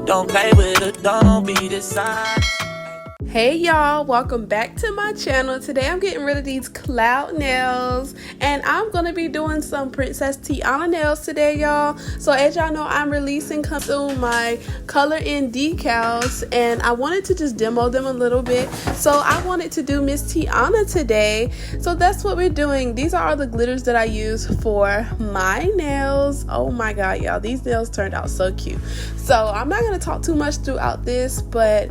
Don't play with it, don't be the size. Hey y'all, welcome back to my channel. Today I'm getting rid of these cloud nails and I'm going to be doing some Princess Tiana nails today, y'all. So as y'all know, I'm releasing through my color in decals and I wanted to just demo them a little bit. So I wanted to do Miss Tiana today. So that's what we're doing. These are all the glitters that I use for my nails. Oh my god, y'all, these nails turned out so cute. So I'm not going to talk too much throughout this, but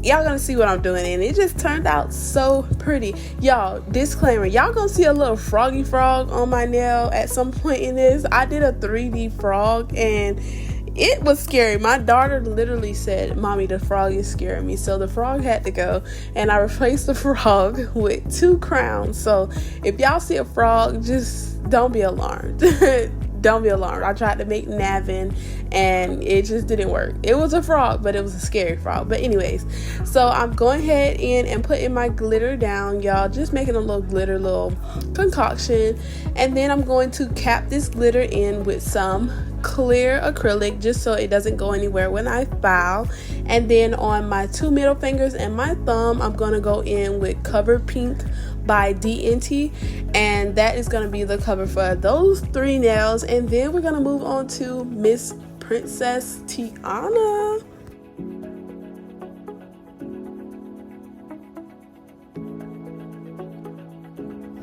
y'all gonna see what I'm doing and it just turned out so pretty. Y'all, disclaimer, y'all gonna see a little froggy frog on my nail at some point in this. I did a 3D frog and it was scary. My daughter literally said, "Mommy, the frog is scaring me." So the frog had to go and I replaced the frog with 2 crowns. So if y'all see a frog, just don't be alarmed. Don't be alarmed. I tried to make Navin and it just didn't work. It was a frog, but it was a scary frog. But anyways, so I'm going ahead in and putting my glitter down, y'all. Just making a little glitter, little concoction. And then I'm going to cap this glitter in with some clear acrylic just so it doesn't go anywhere when I file. And then on my 2 middle fingers and my thumb, I'm going to go in with Cover Pink by DNT, and that is going to be the cover for those 3 nails. And then we're going to move on to Miss Princess Tiana.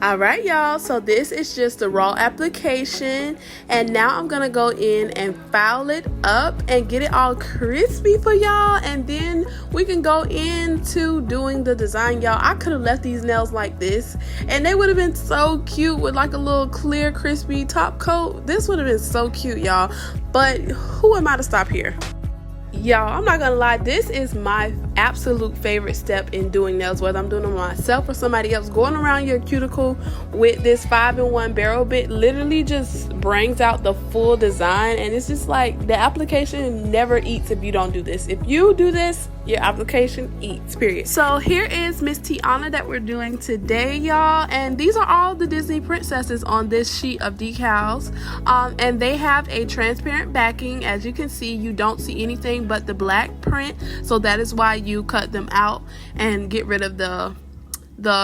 Alright y'all, so this is just the raw application and now I'm gonna go in and file it up and get it all crispy for y'all, and then we can go into doing the design. Y'all, I could have left these nails like this and they would have been so cute with like a little clear crispy top coat. This would have been so cute, y'all, but who am I to stop here? Y'all, I'm not gonna lie, this is my absolute favorite step in doing nails, whether I'm doing them myself or somebody else. Going around your cuticle with this 5-in-1 barrel bit literally just brings out the full design, and it's just like the application never eats if you don't do this. If you do this, your application eats, period. So here is Miss Tiana that we're doing today, y'all, and these are all the Disney princesses on this sheet of decals, and they have a transparent backing. As you can see, you don't see anything but the black print, so that is why you cut them out and get rid of the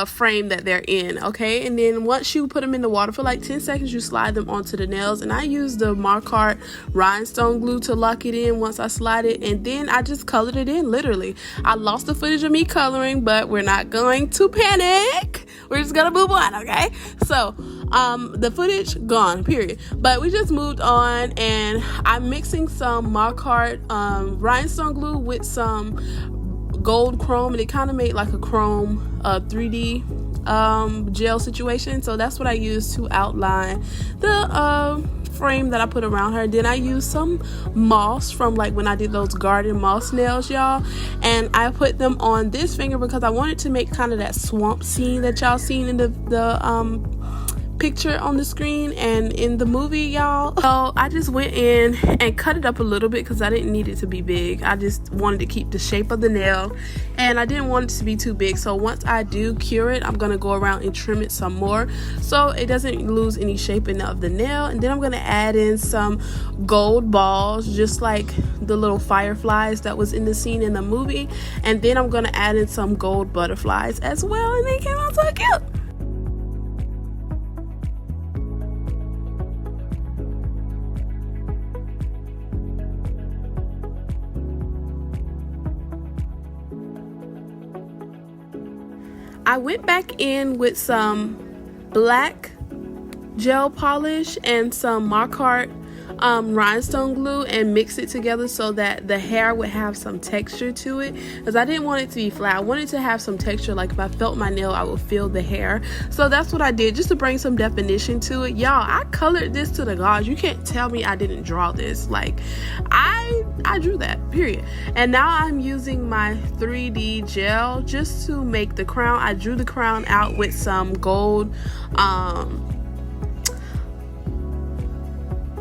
frame that they're in. Okay, and then once you put them in the water for like 10 seconds, you slide them onto the nails, and I use the Markart rhinestone glue to lock it in once I slide it, and then I just colored it in. Literally, I lost the footage of me coloring, but we're not going to panic. We're just gonna move on. Okay, so the footage gone, period, but we just moved on, and I'm mixing some Markart rhinestone glue with some gold chrome, and it kind of made like a chrome 3D gel situation. So that's what I used to outline the frame that I put around her. Then I used some moss from like when I did those garden moss nails, y'all, and I put them on this finger because I wanted to make kind of that swamp scene that y'all seen in the picture on the screen and in the movie, y'all. So I just went in and cut it up a little bit because I didn't need it to be big. I just wanted to keep the shape of the nail and I didn't want it to be too big. So once I do cure it, I'm going to go around and trim it some more so it doesn't lose any shaping of the nail. And then I'm going to add in some gold balls, just like the little fireflies that was in the scene in the movie. And then I'm going to add in some gold butterflies as well, and they came out so cute. I went back in with some black gel polish and some Markart rhinestone glue and mix it together so that the hair would have some texture to it, because I didn't want it to be flat. I wanted to have some texture, like if I felt my nail I would feel the hair. So that's what I did, just to bring some definition to it. Y'all, I colored this to the gods. You can't tell me I didn't draw this. Like I drew that, period. And now I'm using my 3D gel just to make the crown. I drew the crown out with some gold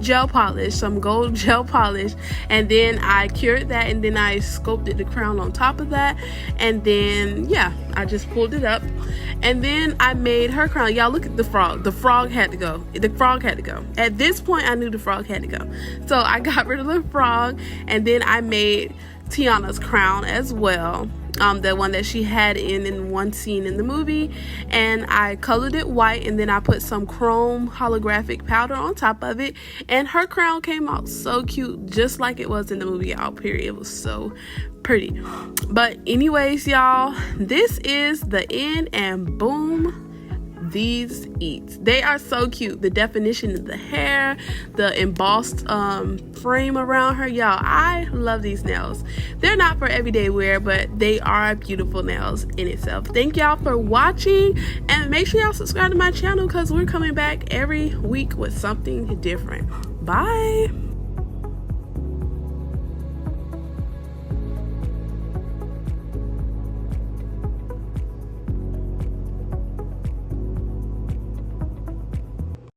gel polish, some gold gel polish, and then I cured that, and then I sculpted the crown on top of that, and then yeah, I just pulled it up, and then I made her crown. Y'all look at the frog. The frog had to go. The frog had to go. At this point I knew the frog had to go, so I got rid of the frog, and then I made Tiana's crown as well, the one that she had in one scene in the movie, and I colored it white, and then I put some chrome holographic powder on top of it, and her crown came out so cute, just like it was in the movie, y'all. Period. It was so pretty. But anyways, y'all, this is the end, and boom, these eats. They are so cute. The definition of the hair, the embossed frame around her, y'all, I love these nails. They're not for everyday wear, but they are beautiful nails in itself. Thank y'all for watching, and make sure y'all subscribe to my channel because we're coming back every week with something different. Bye.